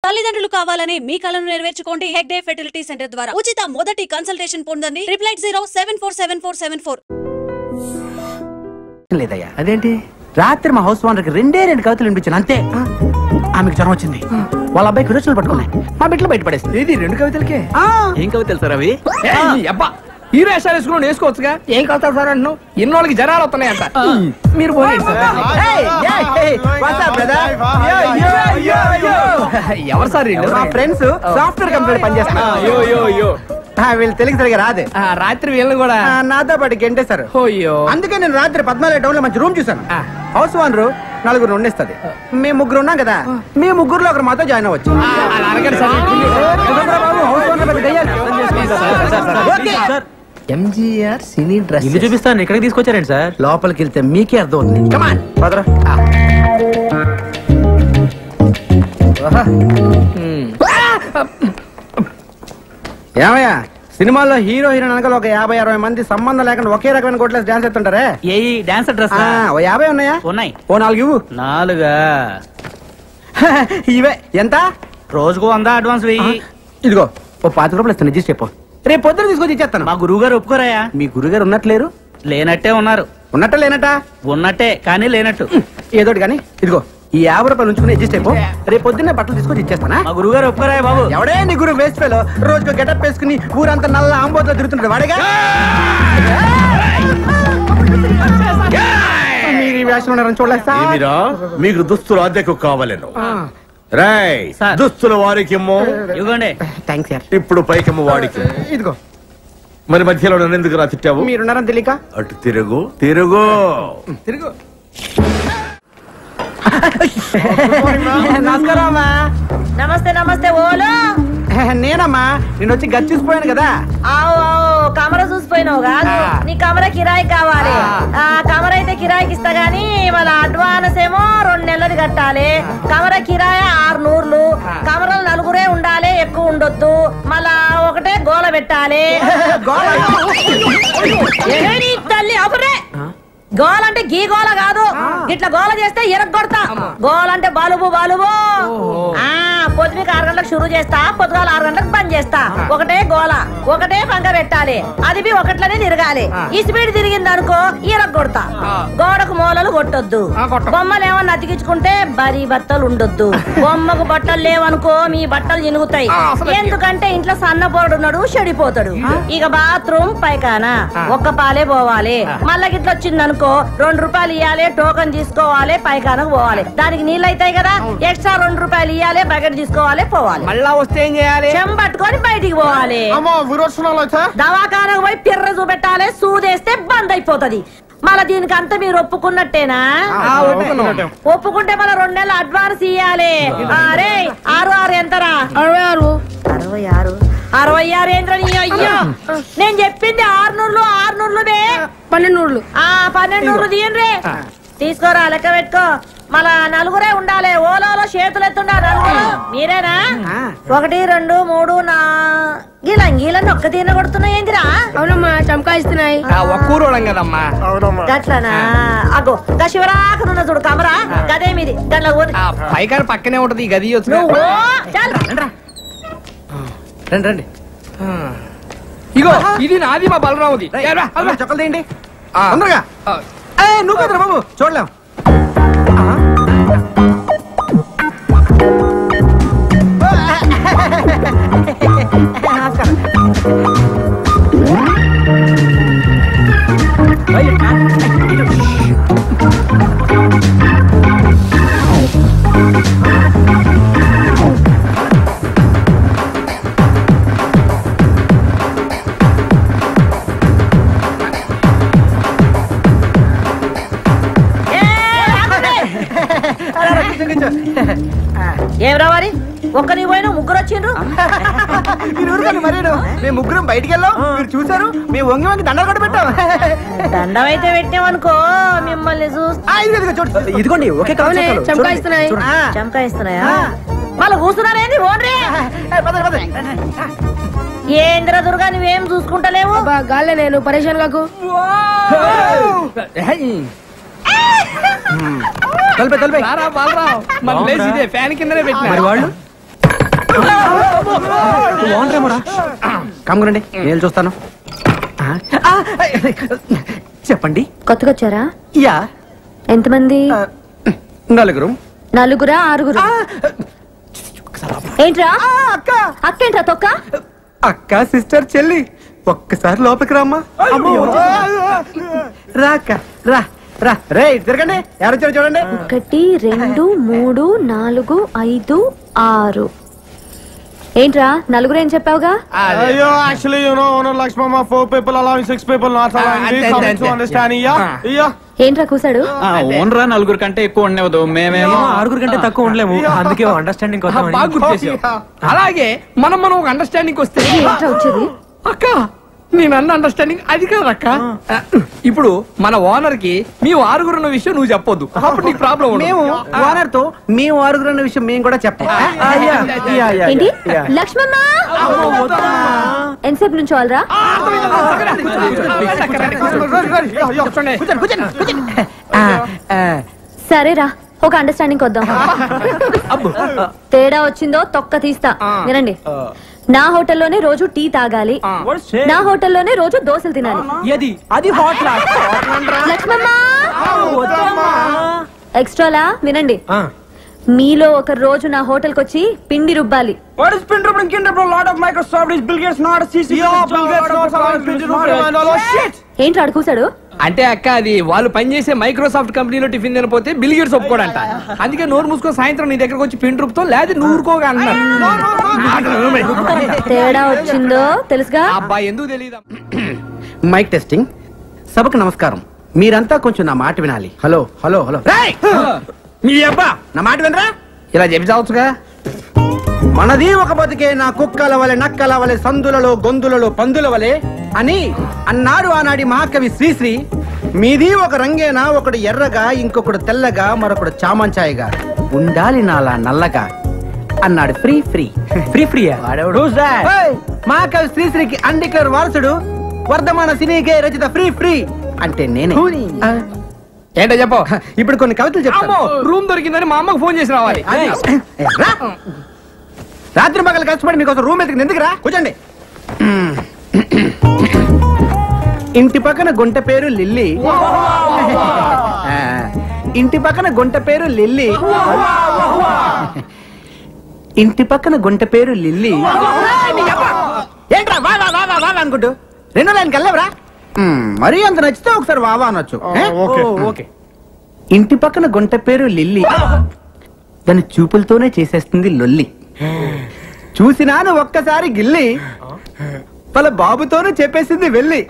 తల్లిదండ్రులు కావాలని మీ కలను నెరవేర్చుకోండి హెగ్డే ఫెర్టిలిటీ సెంటర్ ద్వారా ఉచిత మొదటి కన్సల్టేషన్ పొందండి 8807474474 లేదయ్యా అదేంటి రాత్రి మా హౌస్ ఓనర్కి రెండే కవితలు వినిపించాను అంతే ఆమెకు జ్వరం వచ్చింది వాళ్ళ అబ్బాయికి విరోచనలు పట్టుకున్నాయి మా బిడ్డలు బయటపడేస్తుంది ఇది 2 కవితలకే ఏం కవితలు సార్ అవి అబ్బా హీరో వేషాలు వేసుకుని వేసుకోవచ్చుగా ఏం కవితలు సార్ అంటున్నావు ఇన్నోళ్ళకి జనాలు వస్తున్నాయంట మీరు ఎవరు సార్ మా ఫ్రెండ్స్ సాఫ్ట్వేర్ కంపెనీ పనిచేస్తారు వీళ్ళు తెలుగు సరిగా రాదే రాత్రి వీళ్ళని కూడా నాతో పాటు గెంటేశారు అందుకే నేను రాత్రి 14 టౌన్ లో మంచి రూమ్ చూసాను హౌస్ ఓనర్ 4 ఉండేస్తుంది మేము 3 ఉన్నాం కదా మీ 3లో ఒకరు మాతో జాయిన్ అవ్వచ్చు ఎంజీఆర్ సినీ డ్రెస్ ఇల్లు చూపిస్తాను ఎక్కడికి తీసుకొచ్చారండి సార్ లోపలికి వెళ్తే మీకే అర్థం అవుతుంది కమాన్ పదరా ఏమయ్యా సినిమాల్లో హీరో హీరోయిన్ అనగా ఒక 50-60 మంది సంబంధం లేకుండా ఒకే రకమైన కోట్లేసి డాన్స్ ఎత్తుంటారే ఏ డాన్స్ డ్రెస్ 50 ఉన్నాయా ఉన్నాయి ఓ 4 ఇవ్వు 4 ఇవే ఎంత రోజుకు 100 అడ్వాన్స్ వెయ్యి ఇదిగో ఓ 5 రూపాయలు ఇస్తాను రిజిస్టర్ చెప్పు రేపు పొద్దున తీసుకొచ్చి ఇచ్చేస్తాను మా గురువు గారు ఒప్పుకోరాయా మీ గురుగారు ఉన్నట్లేరు లేనట్టే ఉన్నారు ఉన్నట్ట లేనట ఉన్నట్టే కానీ లేనట్టు ఏదోటి కానీ ఇదిగో ఈ 50 రూపాయలు ఉంచుకుని అడ్జస్ట్ అయిపో రేపు పొద్దున్నే బట్టలు తీసుకొచ్చి ఇచ్చేస్తానా మా గురువు గారు ఒప్పుకోరాయా బాబు ఎవడే నీ గురువు వేస్ట్ ఫెలో రోజుకు గెటప్ వేసుకుని ఊరంతా నల్ల ఆంబోతో తిరుగుతుంటాడు వాడేగా మీరు ఈ వేషం ఉన్నారని చూడలేస్తా మీకు దుస్తులు అద్దెకు కావాలను రాయ్ దుస్తుల వారికి ఇవ్వండి థ్యాంక్స్ సార్ ఇప్పుడు పైకమ్మ వాడికి ఇదిగో మరి మధ్యలో నన్ను ఎందుకు రా తిట్టావు మీరున్నారని తెలియక అటు తిరుగు తిరుగు తిరుగు నమస్కారం అమ్మా నమస్తే నమస్తే ఓలో నేనమ్మా నేను వచ్చి గది చూసిపోయాను కదా ఆవు కమర చూసిపోయినావు కాదు నీ కమర కిరాయి కావాలి ఆ కమర అయితే కిరాయికి ఇస్తా గానీ వాళ్ళ అడ్వాన్స్ ఏమో 2 నెలలది కట్టాలి కమర కిరాయి 600 కమరలు 4 ఉండాలి ఎక్కువ ఉండొద్దు మళ్ళా ఒకటే గోల పెట్టాలి తల్లి అపురే గోల అంటే గీ గోల కాదు ఇట్లా గోల చేస్తే ఎరగొడతా గోల అంటే బలుబు బలుబు పొద్దుకి 6 గంటలకు షురూ చేస్తా పొద్దుగాల 6 గంటలకు బంద్ చేస్తా ఒకటే గోల ఒకటే పంగ పెట్టాలి అది బి ఒకట్లనే తిరగాలి ఈ స్పీడ్ తిరిగింది అనుకో ఎరగొడతా గోడకు మూలలు కొట్టొద్దు బొమ్మలు ఏమన్నా అతికించుకుంటే బరీ బట్టలు ఉండొద్దు బొమ్మకు బట్టలు లేవనుకో మీ బట్టలు చినుగుతాయి ఎందుకంటే ఇంట్లో సన్న పోరుడున్నాడు చెడిపోతాడు ఇక బాత్రూమ్ పైకానా ఒక్క పాలే పోవాలి మళ్ళా గిట్ల వచ్చిందనుకో 2 రూపాయలు ఇవ్వాలి టోకన్ తీసుకోవాలి పైకానకు పోవాలి దానికి నీళ్ళు అవుతాయి కదా ఎక్స్ట్రా 2 రూపాయలు ఇవ్వాలి బకెట్ తీసుకోవాలి పోవాలి మళ్ళా వస్తే ఏం చేయాలి చెంబట్టుకొని బయటికి పోవాలి దవాఖానకు పోయి పిర్ర చూపెట్టాలి సూదేస్తే బంద్ అయిపోతది మళ్ళా దీనికి అంతా మీరు ఒప్పుకున్నట్టేనా ఒప్పుకుంటే మళ్ళీ 2 నెలలు అడ్వాన్స్ ఇవ్వాలి అరే 6 ఎంతరా 66 ఏంద్రని అయ్యో నేను చెప్పింది 600 1200 తీయండి తీసుకోరా లెక్క పెట్టుకో మళ్ళా 4 ఉండాలి ఓలో చేతులు ఎత్తుండాలి 4 మీరేనా 1 2 3 గీలని ఒక్క తీన కొడుతున్నాయి ఏందిరా అవునమ్మా చంకాయిస్తున్నాయి ఒక్కూరోళం కదమ్మా గట్లనా అగో గా శివరాకనున్న చూడు కమరా గదే మీది గట్ల పైకారు పక్కనే ఉంటది ఈ గది రండి ఇగో ఇది నాది మా బలరాముది చొక్కలు తీయండి తొందరగా నువ్వు కదరా బాబు చూడలేం ఏం రావాలి ఒక్కని పోయినా 3 వచ్చిండ్రు మీరు ఊరుకోండి మరి మేము 3 బయటికి వెళ్ళాం మీరు చూసారు మేము వంగి దండలు కూడా పెట్టాం దండం అయితే పెట్టామనుకో మిమ్మల్ని ఇదిగోండి ఒకే చంకాయిస్తున్నాయా మళ్ళీ కూర్చున్నారేంది ఓన్రే ఏంద్ర దుర్గా నువ్వేం చూసుకుంటలేవు గాల్లే నేను పరేషాన్ కాకు తలపే బాలరావు మన ప్లేస్ ఇదే ఫ్యాన్ కిందనే పెట్టినా మరి వాళ్ళు కమ్మునండి నేను చూస్తాను. చెప్పండి. కొత్తగా వచ్చారా? యా. ఎంతమంది? నలుగురు. నలుగురా ఆరుగురు? ఏంట్రా అక్క అక్కేంట్రా తొక్క? అక్క సిస్టర్ చెల్లి ఒక్కసారి లోపలికి రామ్మా. రా అక్క రా రా. రే తిరగండి, ఎవరు వచ్చారు చూడండి. 1 2 3 4 5 6. ఏంట్రా నలుగురు ఏం చెప్పావుగా? అయ్యో actually you know owner Lakshmamma 4 people allowing 6 people not allowing me come to understand yeah. ఏంట్రా కూసాడు? ఓనరా నలుగురు కంటే ఎక్కువ ఉండవద్దు, మేమేమో 6 కంటే తక్కువ ఉండలేము, అందుకే అండర్స్టాండింగ్ బాగా గుర్తు చేసావు. అలాగే మనం ఒక అండర్స్టాండింగ్ వస్తే ఏంట్రా వచ్చేది? అక్క నేను అన్న అండర్స్టాండింగ్ అది కాదక్క. ఇప్పుడు మన ఓనర్ కి మేము ఆరుగురు ఉన్న విషయం నువ్వు చెప్పొద్దు, అప్పుడు నీకు ప్రాబ్లం. మేము ఓనర్ తో మేము ఆరుగురు అన్న విషయం మేము కూడా చెప్పాం. ఏంటి లక్ష్మమ్మ ఎంతసేపు నుంచి వాళ్ళరా? సరేరా ఒక అండర్స్టాండింగ్ వద్దాం. తేడా వచ్చిందో తొక్క తీస్తా. వినండి, నా హోటల్లోనే రోజు టీ తాగాలి, నా హోటల్లోనే రోజు దోశలు తినాలి. లక్ష్మమ్మ ఎక్స్ట్రాలా వినండి, మీలో ఒక రోజు నా హోటల్ కి వచ్చి పిండి రుబ్బాలి. ఏంటి అడుగుసాడు? అంటే అక్క అది వాళ్ళు పనిచేసే మైక్రోసాఫ్ట్ కంపెనీలో టిఫిన్ తినపోతే బిల్ గేట్స్ ఒప్పుకోడంట, అందుకే నోరు మూసుకొని సాయంత్రం నీ దగ్గరకు వచ్చి పిండి రుబ్బుతో లేదా నూరుకోగా అన్నారు. తేడా వచ్చిందో తెలుసుగా? అబ్బాయి ఎందుకు తెలియదు. Mike testing. సభకు నమస్కారం. మీరంతా కొంచెం నా మాట వినాలి. Hello hello hello. మీ అబ్బా నా మాట వినరా? ఇలా చెప్పి చావచ్చుగా. మనది ఒక బతికే, నా కుక్కల వలె నక్కల వలె సందులలో గొంతులలో పందుల వలె అని అన్నాడు ఆనాడి మహాకవి శ్రీశ్రీ. మీది ఒక రంగేనా, ఒకడు ఎర్రగా, ఇంకొకడు తెల్లగా, మరొకడు చామంచాయగా, ఉండాలి నాలా నల్లగా అన్నాడు ఫ్రీ ఫ్రీ ఫ్రీ ఫ్రీ. మహాకవి శ్రీశ్రీకి అన్డిక్లేర్ వారసుడు, వర్ధమాన సినీకే రచిత ఫ్రీ ఫ్రీ అంటే నేనే. ఏంటో చెప్పు. ఇప్పుడు కొన్ని కవితలు చెప్తాను. రూమ్ దొరికిందని మా అమ్మకు ఫోన్ చేసి రావాలి. రాత్రి పగలు కష్టపడి మీకోసం రూమ్ ఎత్తుకుని ఎందుకురా? కూర్చోండి. ఇంటి పక్కన గుంట పేరు లిల్లీ, ఇంటి పక్కన గుంట పేరు లిల్లీ, ఇంటి పక్కన గుంట పేరు లిల్లీ. ఏంట్రా వా వా వా వా అనుకుంటూ రెండో లైన్కి వెళ్ళవరా? మరీ అంత నచ్చితే ఒకసారి వావా అనొచ్చు. ఇంటి పక్కన గుంట పేరు లిల్లీ, దాని చూపులతోనే చేసేస్తుంది లొల్లి. చూసినాను ఒక్కసారి గిల్లి, వాళ్ళ బాబుతోనే చెప్పేసింది వెళ్ళి.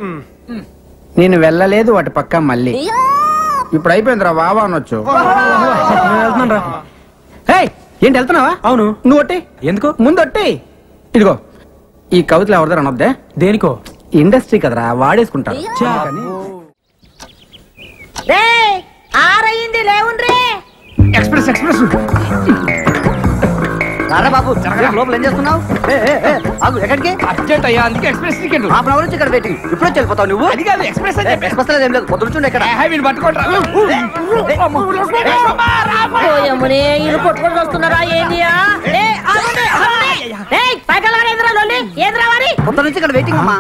నేను వెళ్ళలేదు వాటి పక్క మళ్ళీ. ఇప్పుడు అయిపోయిందిరా వావా అనొచ్చు. ఏంటి వెళ్తున్నావా? అవును. నువ్వు ఒట్టి ఎందుకు? ముందు ఒట్టి. ఇదిగో ఈ కవితలు ఎవరిదారు అనొద్దే. దేనికో? ఇండస్ట్రీ కదరా, వాడేసుకుంటారు. ఆరయింది లేవుండ్రే. Express express. బాబు లోపల ఏం చేస్తున్నావు? ఎక్కడికి? అర్జెంట్ అయ్యా, అందుకే ఎక్స్ప్రెస్ టికెట్. హాఫ్ అవర్ నుంచి ఇక్కడ వెయిటింగ్. ఇప్పుడు వెళ్ళిపోతావు నువ్వు? అది కాదు ఎక్స్ప్రెస్ అని చెప్పి. ఎక్స్ప్రెస్ ఏం లేదు, పొద్దుంచుండే ఇక్కడ. పట్టుకోండి. కొట్టుకొని వస్తున్నారా ఏంటియా? పొద్దు నుంచి ఇక్కడ వెయిటింగ్ అమ్మా.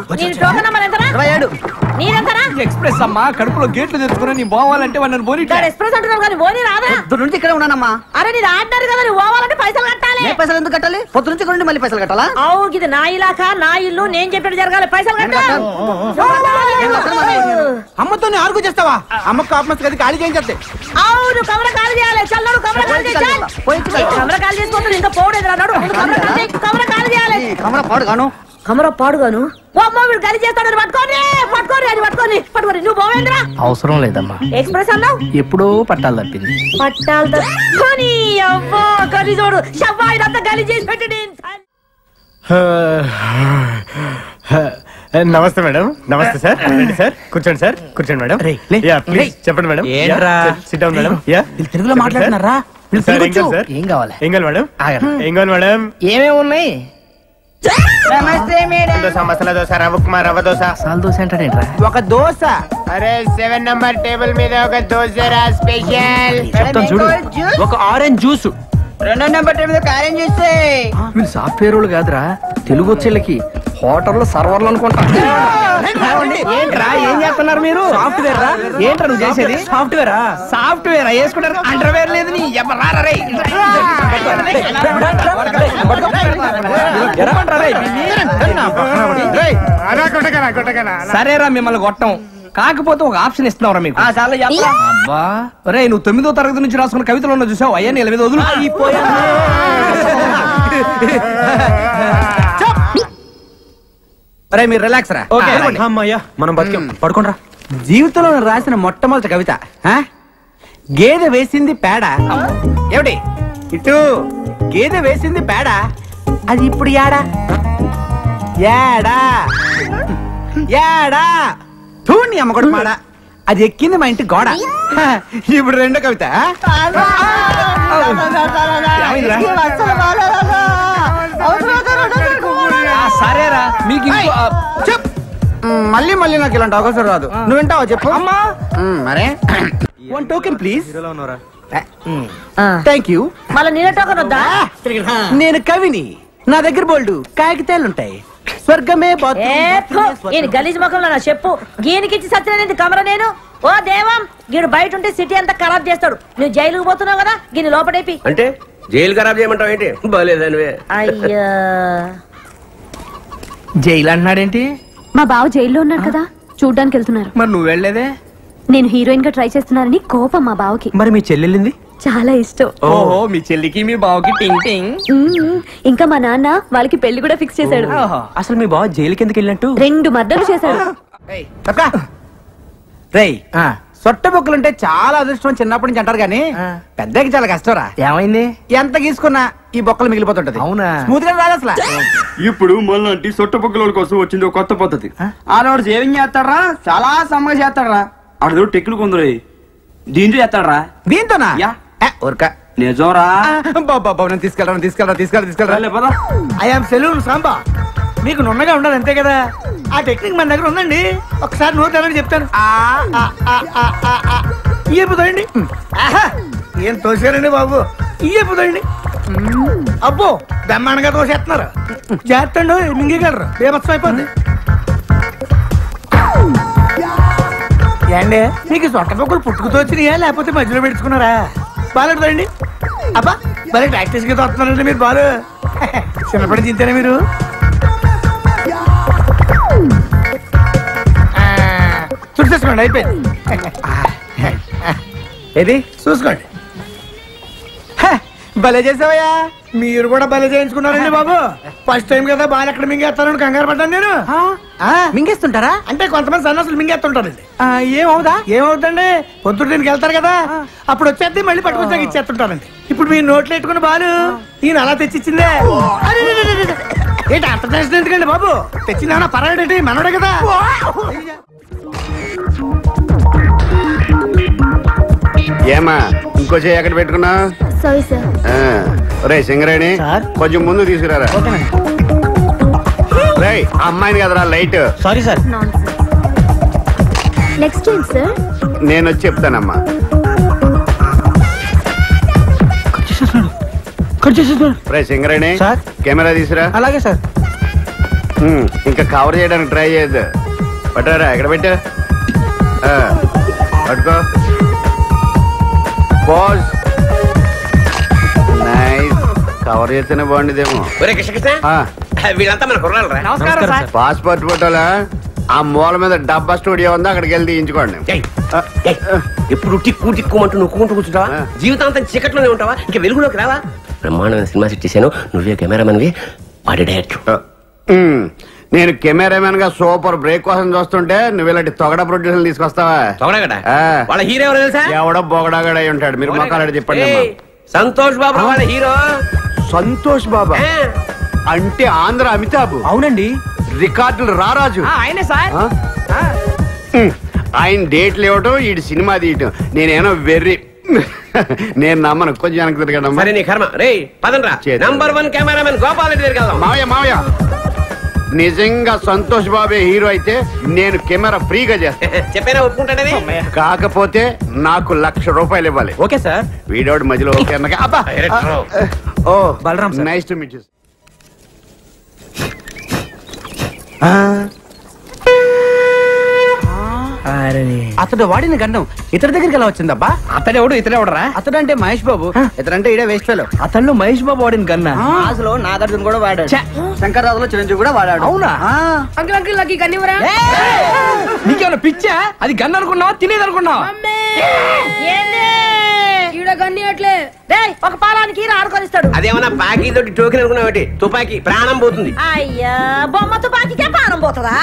ఎక్స్ప్రెస్ అమ్మా, కడుపులో గేట్లు తెచ్చుకుని నీ పోవాలంటే వాళ్ళని పోనీ. ఎక్స్ప్రెస్ అంటున్నారు కానీ పోనీ రాదా? పొద్దు నుంచి ఇక్కడ ఉన్నానమ్మా. అరే నీది ఆర్డర్ కదా, నువ్వు పోవాలంటే పైసలు కట్టాలి. పైసలు ఎందుకు కట్టాలి? పొద్దు నుంచి ఇక్కడ మళ్ళీ పైసలు కట్టాలా? అవును, ఇది నా ఇలాకా, నా ఇల్లు, నేను చెప్పినట్టు జరగాలి. పైసలు కట్టాలి. అమ్మతో ఆర్గు చేస్తావా? అమ్మకు కాపమస్ గది ఖాళీ చేయించే. అవును, కమర ఖాళీ చేయాలి. చల్లడు కమర ఖాళీ చేయాలి. కమర ఖాళీ చేసుకోవద్దు, ఇంకా పోడేది అన్నాడు. కమర ఖాళీ చేయాలి. కమర పాడుగాను. కమర పాడుగాను. వీడు ఖాళీ చేస్తాడు. పట్టుకోని పట్టుకోని అది పట్టుకోని పట్టుకోని. నువ్వు పోవేంద్రా? అవసరం లేదమ్మా. ఎక్స్ప్రెస్ అన్నావు, ఎప్పుడో పట్టాలు తప్పింది. పట్టాలు తప్పుకొని అవ్వా గలి చూడు. షవ్వా ఇదంతా గలి చేసి పెట్టండి. నమస్తే మేడం. నమస్తే సార్. రండి సార్, కూర్చోండి సార్. కూర్చోండి మేడం. ప్లీజ్ చెప్పండి మేడం. SIT down madam. తెలుగులో మాట్లాడుతున్నారా? ఏం కావాలి? ఏం కావాలి మేడం? ఏం కావాలి మేడం? ఏమేమి ఉన్నాయి? నమస్తే మేడం. దోశ, మసాలా దోశ, రవ్వ ఉప్మా, రవ్వ దోశ. మసాలా దోశ అంటాడేంట్రా? ఒక దోశ. అరే 7 నంబర్ టేబుల్ మీద ఒక దోశ రా స్పెషల్. చెప్తాను చూడు. ఒక ఆరెంజ్ జ్యూస్. 2వ నెంబర్ టేబుల్ కార్యం చేస్తే వీళ్ళు సాఫ్ట్వేర్ వాళ్ళు కాదురా, తెలుగు వచ్చేళ్ళకి హోటల్లో సర్వర్లు అనుకుంటా. ఏంట్రా ఏం చేస్తున్నారు మీరు? సాఫ్ట్వేర్ రా. ఏంట్రా నువ్వు చేసేది? సాఫ్ట్వేరా? సాఫ్ట్వేర్ వేసుకుంటారు, అండర్వేర్ లేదు. నీ సరేరా మిమ్మల్ని కొట్టం, కాకపోతే ఒక ఆప్షన్ ఇస్తున్నావురా మీకు. అబ్బా రే, నువ్వు 9వ తరగతి నుంచి రాసుకున్న కవితలు ఉన్న చూసావు, అయ్యా నీ మీద వదులు. అరే మీరు రిలాక్స్ రా. అమ్మయ్యా మనం బతికాం, పడుకోండి రా. జీవితంలో నేను రాసిన మొట్టమొదటి కవిత గేదె వేసింది పేడ. ఏమిటి ఇటు గేదె వేసింది పేడ, అది ఇప్పుడు యాడా యాడా యాడా తూని అమ్మకొడు మాడ, అది ఎక్కింది మా ఇంటి గోడ. ఇప్పుడు 2వ కవిత. సరేరా మీకు మళ్ళీ మళ్ళీ నాకు ఇలాంటి అవకాశం రాదు. నువ్వు వింటావా చెప్పు. మరే 1 టోకెన్ ప్లీజ్. Thank you. మళ్ళీ నీళ్ళ టోకన్ వద్దా? నేను కవిని, నా దగ్గర బోల్డు కాగితాలుంటాయి. స్వర్గమే ఈయన గలీజ్ ముఖంలో నా చెప్పు గీనికిచ్చి సత్యనేది కమర నేను. ఓ దేవం, గీడు బయట ఉంటే సిటీ అంతా ఖరాబ్ చేస్తాడు. నువ్వు జైలుకు పోతున్నావు కదా, గీని లోపడేపి. అంటే జైలు ఖరాబ్ చేయమంటావు ఏంటి? బాలేదనివే. అయ్యా జైలు అంటున్నాడేంటి? మా బావ జైల్లో ఉన్నాడు కదా, చూడ్డానికి వెళ్తున్నారు. మరి నువ్వు వెళ్ళలేదే? నేను హీరోయిన్ గా ట్రై చేస్తున్నానని కోపం మా బావకి. మరి మీ చెల్లెళ్ళింది? చాలా ఇష్టం. ఓహో, మీ చెల్లికి మీ బావకి టింగ్ టింగ్. ఇంకా మా నాన్న వాళ్ళకి పెళ్లి కూడా ఫిక్స్ చేశాడు. అసలు మీ బావ జైలుకి ఎందుకు వెళ్ళినట్టు? 2 మర్డర్లు చేశాడు. రేయ్, సొట్ట బొక్కలుంటే చాలా అదృష్టం చిన్నప్పటి నుంచి అంటారు గానీ పెద్దకి చాలా కష్టంరా. ఏమైంది? ఎంత గీసుకున్నా ఈ బొక్కలు మిగిలిపోతుంటది. అవునా? స్మూత్ గా రాదు అసలు. ఇప్పుడు మళ్ళీ సొట్ట పొక్కల కోసం వచ్చింది ఒక కొత్త పద్ధతి. ఆడవాడు సేవింగ్ చేస్తాడరా, చాలా సమ్మగా చేస్తాడరా. ఆడదో టెక్లు కొందరు దీంతో చేస్తాడరా. దీంతోనా? ఊరక నిజంరా. బాబా నేను తీసుకెళ్ళరా. I'm salon Samba. మీకు నున్నగా ఉండాలి అంతే కదా, ఆ టెక్నిక్ మన దగ్గర ఉందండి. ఒకసారి నోట్ తెలని చెప్తాను. ఇయ్యపోతాయండి. ఏం తోసారండి బాబు, ఇయ్యపోతాయండి. అబ్బో బ్రహ్మాండంగా తోసేస్తున్నారు. చేస్తండు మింగగలరు, బేబత్సం అయిపోద్ది. ఏండి మీకు సొట్ట పొక్కలు పుట్టుకుతో వచ్చినాయా లేకపోతే మధ్యలో పెట్టుకున్నారా? బాగుంటుందండి. అబ్బా మరి ప్రాక్టీస్ గా తోస్తున్నారండి మీరు. బాలు చిన్నప్పటి తింటేనే మీరు. చూసేసుకోండి, అయిపోయింది. ఏది చూసుకోండి. భలే చేసావయ్యా. మీరు కూడా భలే చేయించుకున్నారండి బాబు. ఫస్ట్ టైం కదా బాగా ఎక్కడ మింగేస్తానని కంగారు పడ్డాను నేను. మింగేస్తుంటారా? అంటే కొంతమంది సన్నాసులు మింగేస్తుంటారండి. ఏమవుదా? ఏమవుతండి, పొద్దున్న దీనికి వెళ్తారు కదా, అప్పుడు వచ్చేది మళ్ళీ పట్టుకొచ్చాక ఇచ్చేస్తుంటారండి. ఇప్పుడు మీ నోట్లు పెట్టుకుని బాలు ఈయన అలా తెచ్చిచ్చిందే. ఏంటి అంత టెన్షన్ ఎందుకండి బాబు? తెచ్చిందా పర్వాలేంటి, మనోడే కదా. ఏమా ఇంకో చేయి ఎక్కడ పెట్టుకున్నా? Sorry sir. రే సింగరేణి కొంచెం ముందు తీసుకురారా. రే అమ్మాయిని కదరా light. Sorry sir. Next time sir నేను వచ్చి చెప్తానమ్మా. రే సింగరేణి కెమెరా తీసురా. అలాగే సార్. ఇంకా కవర్ చేయడానికి ట్రై చేయొద్దు. పట్టారా, ఎక్కడ పెట్టా పట్టుకో. పోజ్. నైస్. కవర్ చేస్తేనే బాగుండేదేమో. వీళ్ళంతా మన కుర్రాలరా. నమస్కారం సార్. పాస్పోర్ట్ ఫోటోలా ఆ మూల మీద డబ్బా స్టూడియో ఉంది, అక్కడికి వెళ్ళి తీయించుకోండి. ఎప్పుడు టిక్కు టిక్కుమంటూ నొక్కుంటూ కూర్చుంటావా? జీవితాంతం చీకట్లోనే ఉంటావా? ఇంకా వెలుగులోకి రావా? బ్రహ్మాండమైన సినిమా సెట్ చేశాను, నువ్వే కెమెరామెన్వి, వాడి డైరెక్టర్. నేను కెమెరామెన్ గా సూపర్ బ్రేక్ కోసం చూస్తుంటే నువ్వు ఇలాంటి తొగడ ప్రొడ్యూసర్ తీసుకొస్తావా? వాళ్ళ హీరో ఎవరో తెలుసా? ఎవడో బొగడాగడ అయి ఉంటాడు. మీరు మొక్కలాడి చెప్పండి. సంతోష్ బాబు వాళ్ళ హీరో. సంతోష్ బాబా అంటే ఆంధ్ర అమితాబ్. అవునండి. రికార్డులు రారాజు ఆయనే సార్. ఆయన డేట్లు ఇవ్వటం, ఈ సినిమా తీయటం. నేనేమో వెర్రి. నేను నమ్మను. కొంచెం వెనక్కి తిరగడం. సరే నీ కర్మ. రే పదండ్రా. నంబర్ 1 కెమెరామెన్ గోపాల్ రెడ్డి దగ్గరికి వెళ్దాం. మావయ్య మావయ్య నిజంగా సంతోష్ బాబే హీరో అయితే నేను కెమెరా ఫ్రీగా చేస్తాను. చెప్పేనా ఒప్పుకుంటాడని? కాకపోతే నాకు ₹1,00,000 ఇవ్వాలి. Okay sir. వీడోడి మధ్యలో ఓకే అన్నగా. అబ్బా ఓ Balaram sir. Nice to meet you. అతడు వాడిన గండం ఇతడి దగ్గరికి ఎలా వచ్చిందబ్బా? అతడెవడు ఇతడెవడరా? అతడు అంటే మహేష్ బాబు, ఇతడంటే ఇడే వేస్ట్ ఫెలో. అతను మహేష్ బాబు వాడిన గన్నా? అసలు నాగార్జున కూడా వాడాడు, శంకర్రాజులో చిరంజీవి కూడా వాడాడు. అవునా? అంకుల్ అంకుల్ నాకు కన్నివరా? నీకేమైనా పిచ్చా? అది గన్ అనుకున్నావా తినేది అనుకున్నావా? ఈడ గన్ని అట్లే ఒక పాలానికి ఆడుకొనిస్తాడు. అదేమన్నా పాకి తోటి టోకెన్ అనుకున్నావు? తుపాకి ప్రాణం పోతుంది. అయ్యా బొమ్మ తుపాకీకే ప్రాణం పోతుందా?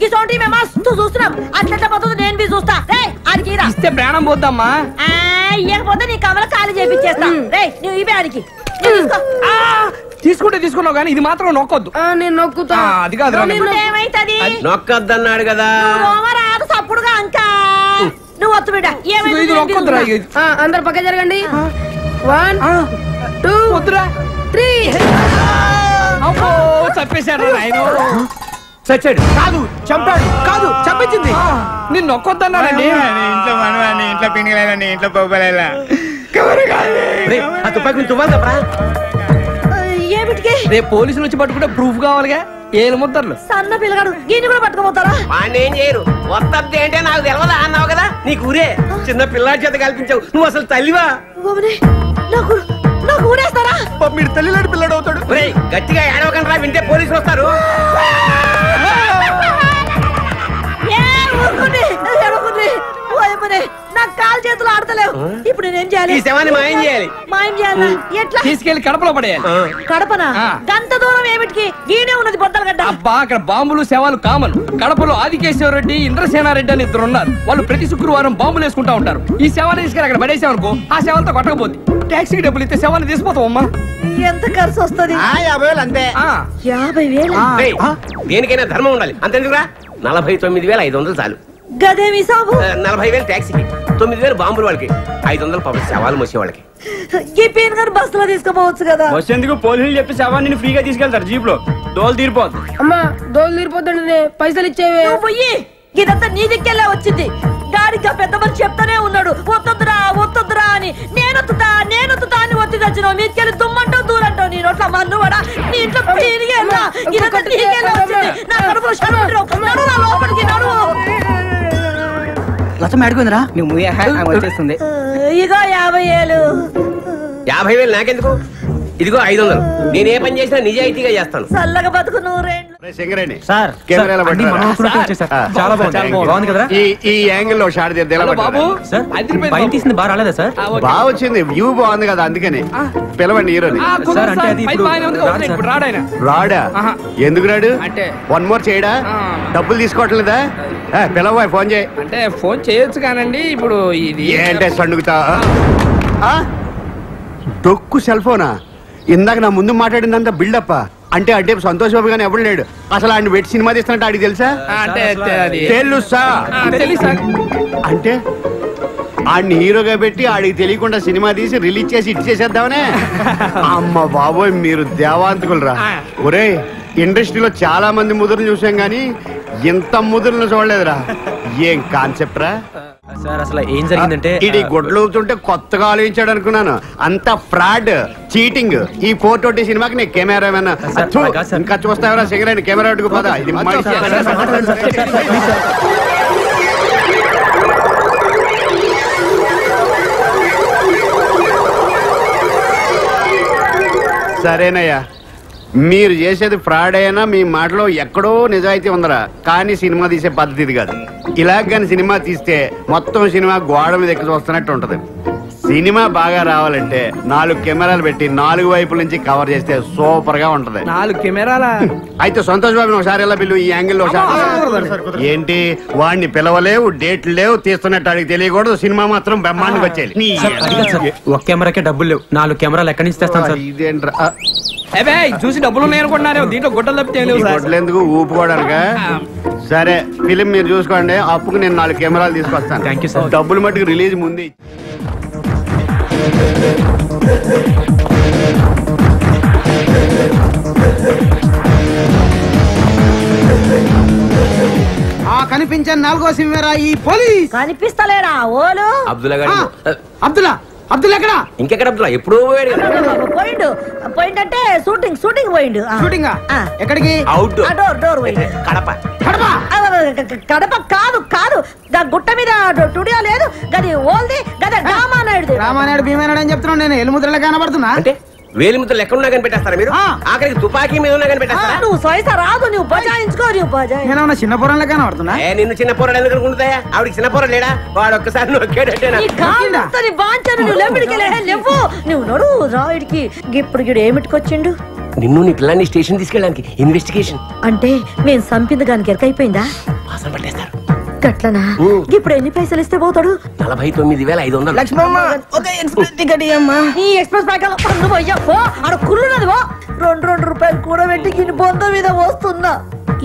ఈ చోటి మేము మస్తు చూస్తున్నాం. అట్లా పోతుంది నేను బి చూస్తా. ఆడికి ఇస్తే ప్రాణం పోద్దమ్మా. ఇవ్వకపోతే నీ కమల ఖాళీ చేపించేస్తా. నువ్వు ఇవే ఆడికి తీసుకుంటే తీసుకున్నావు కానీ ఇది మాత్రం నొక్కొద్దు. నేను నొక్కుతా. అది కాదు ఏమైతుంది? నొక్కద్దన్నాడు కదా. రాదు తప్పుడుగా అంకా. నువ్వు వత్తు బిడ్డ. అందరు పక్క జరగండి. 1 2 3. చంపేశాడు ఆయన. చచ్చాడు కాదు, చంపాడు కాదు, చంపించింది. నేను నొక్కొద్దన్నానండి. ఇంట్లో మనవాడిని, ఇంట్లో పిండిలేదని, ఇంట్లో పోపలేలా. ఆ తుపాకి నుంచి తువ్వాలి తప్పరా? ఏమిటికి? రేపు పోలీసులు వచ్చి పట్టుకుంటే ప్రూఫ్ కావాలిగా. ఏలు ముద్దర్లు సన్న పిల్లగాడు దీన్ని కూడా పట్టుకోపోతారా? వాడిని ఏం చేయరు. వస్తద్ది అంటే నాకు తెలియదా అన్నావు కదా. నీకు ఊరే చిన్న పిల్లాడి చేత కల్పించావు. నువ్వు అసలు తల్లివా? నాకు ఊరేస్తారా? మీరు తల్లిలాంటి పిల్లడు అవుతాడు. గట్టిగా ఏడవకండి, వింటే పోలీసులు వస్తారు. నాకు కాలు చేతులు ఆడతలేవు. ఇప్పుడు నేనేం చేయాలి? ఈ శవాన్ని మాయం చేయాలి. మాయం చేయాలి ఎట్లా? తీసుకెళ్లి కడపలో పడేయాలి. కడపనా? గంత దూరం ఏమిటికి? గీనే ఉన్నది బొద్దలగడ్డ. అబ్బా అక్కడ బాంబులు శవాలు కామన్. కడపలో ఆదికేశ్వరరెడ్డి, ఇంద్రసేనారెడ్డి అని ఇద్దరు ఉన్నారు. వాళ్ళు ప్రతి శుక్రవారం బాంబులు వేసుకుంటా ఉంటారు. ఈ శవాన్ని తీసుకెళ్ళి అక్కడ పడేసామనుకో ఆ శవాలతో కొట్టకపోతే టాక్సీకి డబ్బులు ఇస్తే శవాన్ని తీసిపోతాం. అమ్మా ఎంత ఖర్చు వస్తుంది? 50,000 అంతే. 50,000? దేనికైనా ధర్మం ఉండాలి. అంతేందుకురా? 49,500 చాలు. గదేమి సాబు? 40,000 టాక్సీకి, 9,000 బాంబులు వాళ్ళకి, 500 పాపం శవాలు మోసే వాళ్ళకి. ఈ పేరు గారు బస్సులో తీసుకోపోవచ్చు కదా. బస్సు ఎందుకు? పోలీసులు చెప్పి శవాన్ని ఫ్రీగా తీసుకెళ్తారు జీప్ లో. దోలు తీరిపోద్దు. అమ్మా దోలు తీరిపోద్దండి, పైసలు ఇచ్చేవే. పోయి ఇదంతా నీ దిక్కెళ్ళే వచ్చింది. గాడిగా పెద్ద మనిషి చెప్తానే ఉన్నాడు వద్దొద్దురా వద్దొద్దురా అని. నేనొత్తుతా అని ఒత్తి తెచ్చినావు. మీకెళ్ళి దుమ్మంటావు దూరంటావు. నీ నోట్ల మన్నువాడా నీ ఇంట్లో తిరిగేలా. ఇదంతా నీకెళ్ళే వచ్చింది. నా కడుపులో లోపలికి నడువు. లచ్చం అడిగిందిరా నువ్వు వచ్చేస్తుంది. ఇగో 50,000. 50,000 నాకెందుకు? ఇదిగో 500. నేను ఏ పని చేసినా నిజాయితీగా చేస్తాను. చల్లగా బతుకు నూరేళ్ళు. సింగరేణి సార్ కెమెరాలో చాలా బాగుంది కదా. ఈ యాంగిల్ లో షాట్ బాబు బయట తీసింది బాగా రాలేదా సార్? బాగా వచ్చింది, వ్యూ బాగుంది కదా, అందుకని పిలవండి హీరోని. రాడా? ఎందుకు రాడు? అంటే 1 మోర్ చేయడా? డబ్బులు తీసుకోవట్లేదా? పిలవ, ఫోన్ చేయి. అంటే ఫోన్ చేయొచ్చు కానండి. ఇప్పుడు ఇది ఏంటే సండుగుతా? డొక్కు సెల్ ఫోనా? ఇందాక నా ముందు మాట్లాడిందంతా బిల్డప్. అంటే అడ్డే సంతోష్ బాబు గానీ ఎవడు లేడు. అసలు ఆయన పెట్టి సినిమా తీస్తున్నట్టు ఆడికి తెలుసా? తెలుసా? అంటే ఆడిని హీరోగా పెట్టి ఆడికి తెలియకుండా సినిమా తీసి రిలీజ్ చేసి ఇటు చేసేద్దామనే. అమ్మ బాబోయ్, మీరు దేవాంతకులు రా. ఒరే, ఇండస్ట్రీలో చాలా మంది ముదురులు చూసాం గానీ ఇంత ముదురులను చూడలేదురా. ఏం కాన్సెప్ట్ రా సార్? అసలు ఏం జరిగిందంటే ఇది గుడ్లు ఊపుతుంటే కొత్తగా ఆలోచించాడు అనుకున్నాను. అంత ఫ్రాడ్, చీటింగ్. ఈ 420 సినిమాకి నేను కెమెరామెన్. ఇంకా చూస్తావరా సిగరెట్ కెమెరా అడ్డుకు పదా. ఇది సరేనయ్యా, మీరు చేసేది ఫ్రాడ్ అయినా మీ మాటలో ఎక్కడో నిజాయితీ ఉందరా. కానీ సినిమా తీసే పద్ధతి ఇది కాదు. ఇలాగ కానీ సినిమా తీస్తే మొత్తం సినిమా గోడ మీద ఎక్కి చూస్తున్నట్టు ఉంటది. సినిమా బాగా రావాలంటే 4 కెమెరాలు పెట్టి 4 వైపుల నుంచి కవర్ చేస్తే సూపర్ గా ఉంటది. 4 కెమెరాలా? అయితే సంతోష్ బాబుని ఒకసారి ఎలా పిలువు, ఈ యాంగిల్ లో ఏంటి? వాడిని పిలవలేవు, డేట్లు లేవు, తీస్తున్నట్టు అడిగి తెలియకూడదు. సినిమా మాత్రం బ్రహ్మాండంగా వచ్చేయాలి. ఒక కెమెరాకే డబ్బులు లేవు, 4 కెమెరాలు ఎక్కడి నుంచి తెస్తాను సార్? ఇదేంట్రా చూసి డబ్బులు ఉన్నాయనుకుంటున్నారు. దీంట్లో గుడ్డలు తప్పితే గొడ్లు ఎందుకు ఊపుకోవడానికా? సరే, ఫిలిం మీరు చూసుకోండి. అప్పుకు నేను 4 కెమెరాలు తీసుకొస్తాను. Thank you sir. డబ్బులు మట్టుకు రిలీజ్ ముందే. కనిపించే నాలుగో సింహరా ఈ పోలీస్. కనిపిస్తలేడా ఓలు? అబ్దుల్లా గారు అబ్దుల్లా అబ్దుల్లా ఎక్కడ? ఇంకెక్కడ అబ్దుల్లా ఎప్పుడో పోయాడు కదా. పోయిండు పోయిందంటే షూటింగ్ పోయిండు. షూటింగా? ఎక్కడికి? అవుట్ డోర్ పోయిండు. కడప. కడప కాదు కాదు గుట్ట మీద స్టూడియో లేదు గది ఓల్ది గది రామానాయుడు. రామానాయుడు భీమానాయుడు అని చెప్తున్నాను నేను. ఎలుముద్రలో కనబడుతున్నా అంటే వేలి ముద్దలు ఎక్కడ ఉన్నా కనిపెట్టేస్తారా మీరు? ఆఖరికి తుపాకీ మీద ఉన్నా కనిపెట్టేస్తారా? నువ్వు సైత రాదు, నువ్వు బజాయించుకో, నువ్వు బజాయి. నేను చిన్న పొరంలో కనబడుతున్నా. నిన్ను చిన్న పోరాడు ఎందుకు అనుకుంటాయా? ఆవిడకి చిన్న పోరాడు లేడా? వాడు ఒక్కసారి నొక్కాడంటేనా? నువ్వు నడు రాయుడికి. ఇప్పుడు గిడు ఏమిటికొచ్చిండు? నిన్ను నీ పిల్లాన్ని స్టేషన్ తీసుకెళ్ళడానికి ఇన్వెస్టిగేషన్. అంటే మేము సంపింది గానికి ఎరకైపోయిందా? వాసన పట్టేస్తారు. గట్లనా? ఇప్పుడు ఎన్ని పైసలు ఇస్తే పోతాడు? 49,500. లక్ష్మమ్మ ఒక ఎక్స్ప్రెస్ టికెట్ ఇయ్యమ్మా. ఈ ఎక్స్ప్రెస్ ప్యాకెట్ పన్ను పోయ్యో ఆడ కుళ్ళున్నది పో. 2 రూపాయలు కూడా పెట్టి గిన్ని బొంద మీద వస్తున్నా.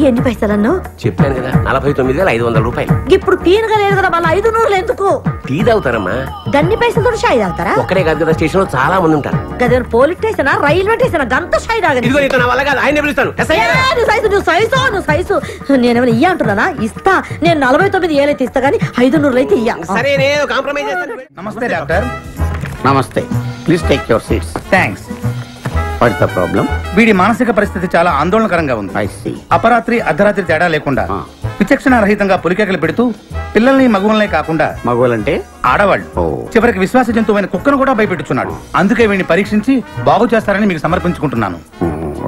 ఎన్ని పైసలన్ను? చెప్పాను కదా 49,500 రూపాయలు. ఇప్పుడు తీనగా లేదు కదా మళ్ళీ 500 ఎందుకు? టీ తాగుతారమ్మా. గన్ని పైసలతో షాయి తాగుతారా? ఒక్కడే కాదు కదా, స్టేషన్ లో చాలా మంది ఉంటారు. గదేనా పోలీస్ స్టేషన్ రైల్వే స్టేషన్ గంత షాయి తాగదు. ఇదిగో ఇతను నా వల్ల కాదు, ఆయన్ని పిలుస్తాను. నువ్వు సైజు నేనేమైనా ఇయ్య అంటున్నానా? ఇస్తా. నేను 49 ఏళ్ళైతే ఇస్తా గానీ 500 అయితే ఇయ్య. సరే నేను కాంప్రమైజ్ చేస్తాను. నమస్తే డాక్టర్. నమస్తే, please take your seats. Thanks. What's the problem? వీడి మానసిక పరిస్థితి చాలా ఆందోళనకరంగా ఉంది. I see. అపరాత్రి అర్ధరాత్రి తేడా లేకుండా విచక్షణ రహితంగా పులికేకలు పెడుతూ పిల్లల్ని మగువలనే కాకుండా మగవాళ్ళంటే ఆడవాళ్ళు చివరికి విశ్వాస జంతువైన కుక్కను కూడా భయపెట్టుచున్నాడు. అందుకే వీడిని పరీక్షించి బాగు చేస్తారని మీకు సమర్పించుకుంటున్నాను.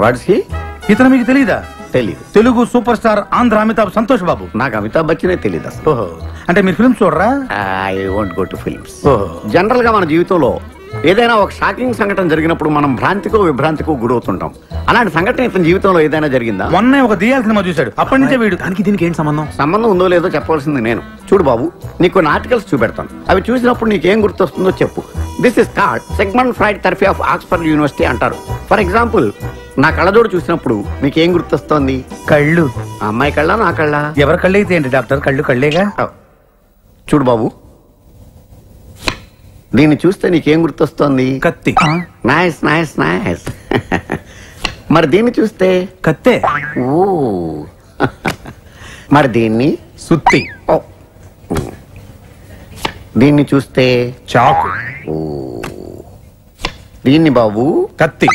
Watts he? ఇతను మీకు తెలీదా? తెలీదు. Telugu super star Andhra Amitabh Santosh Babu. నాకు అమితాబ్ బచ్చనే తెలీదు అసలు. ఓహో, అంటే మీరు ఫిల్మ్స్ చూడరా? I won't go to films. General గా మన జీవితంలో ఏదైనా ఒక షాకింగ్ సంఘటన జరిగినప్పుడు మనం భ్రాంతికో విభ్రాంతికో గురవుతుంటాం. అలాంటి సంఘటన ఇతని జీవితంలో ఏదైనా జరిగిందా? మొన్నే ఒక దియాల సినిమా చూశాడు. అప్పటి నుంచే వీడు. దానికి దీనికి ఏంటి సంబంధం? సంబంధం ఉందో లేదో చెప్పవలసింది నేను. చూడు బాబు, నీకు కొన్ని ఆర్టికల్స్ చూపెడతాను. అవి చూసినప్పుడు నీకేం గుర్తొస్తుందో చెప్పు. This is called Sigmund Freud therapy of Oxford university అంటారు. ఫర్ ఎగ్జాంపుల్, నా కళ్ళజోడు చూసినప్పుడు నీకేం గుర్తొస్తోంది? కళ్ళు. ఆ అమ్మాయి కళ్ళ, నా కళ్ళ? ఎవరి కళ్ళు అయితే ఏంటి డాక్టర్? కళ్ళు కళ్ళేగా. చూడు బాబు, దీన్ని చూస్తే నీకేం గుర్తొస్తోంది? కత్తి. Nice nice nice. మరి దీన్ని చూస్తే? కత్తే. ఓ. మరి దీన్ని? సుత్తి. దీన్ని చూస్తే? చాకు. ఓ. దీన్ని బాబు? కత్తి.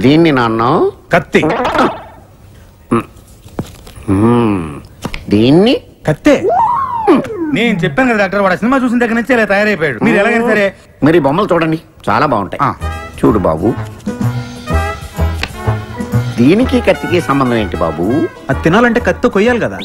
దీన్ని నాన్న? కత్తి. దీన్ని? కత్తే. నేను చెప్పాను కదా డాక్టర్, వాడు సినిమా చూసిన దగ్గర నుంచి ఇలా తయారైపోయాడు. మీరు ఎలాగైనా సరే మరి బొమ్మలు చూడండి, చాలా బాగుంటాయి. చూడు బాబు, దీనికి కత్తికి సంబంధం ఏంటి బాబు? అది తినాలంటే కత్తి కొయ్యాలి కదా.